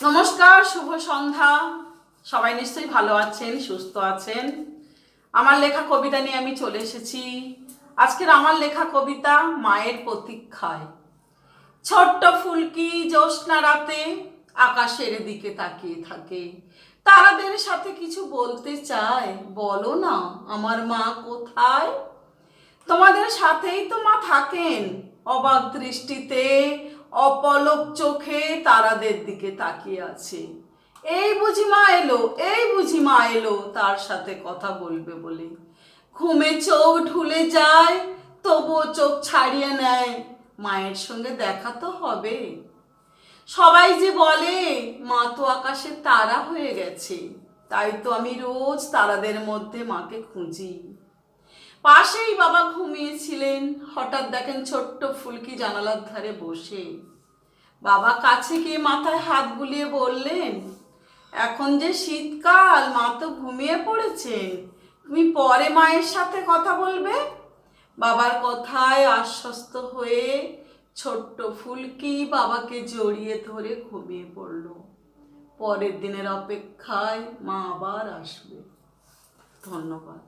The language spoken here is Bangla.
নমস্কার, শুভ সন্ধ্যা। সবাই নিশ্চয়ই ভালো আছেন, সুস্থ আছেন। আমার লেখা কবিতা নিয়ে আমি চলে এসেছি। আজকের আমার লেখা কবিতা মায়ের প্রতীক্ষায়। ছোট্ট ফুলকি জ্যোৎস্না রাতে আকাশের দিকে তাকিয়ে থাকে, তারাদের সাথে কিছু বলতে চায়। বলো না আমার মা কোথায়? তোমাদের সাথেই তো মা থাকেন, অবাক দৃষ্টিতে অপলক চোখে তারাদের দিকে তাকিয়ে আছে। এই বুঝি মা এলো, এই বুঝি মা এলো, তার সাথে কথা বলবে বলে। ঘুমে চোখ ঢুলে যায়, তবুও চোখ ছাড়িয়ে নেয়। মায়ের সঙ্গে দেখা তো হবে। সবাই যে বলে মা তো আকাশে তারা হয়ে গেছে, তাই তো আমি রোজ তারাদের মধ্যে মাকে খুঁজি। পাশেই বাবা ঘুমিয়েছিলেন, হঠাৎ দেখেন ছোট্ট ফুলকি জানালার ধারে বসে। বাবা কাছে গিয়ে মাথায় হাত বুলিয়ে বললেন, এখন যে শীতকাল, মা তো ঘুমিয়ে পড়েছেন, তুমি পরে মায়ের সাথে কথা বলবে। বাবার কথায় আশ্বস্ত হয়ে ছোট্ট ফুলকি বাবাকে জড়িয়ে ধরে ঘুমিয়ে পড়ল। পরের দিনের অপেক্ষায় মা আবার আসবে। ধন্যবাদ।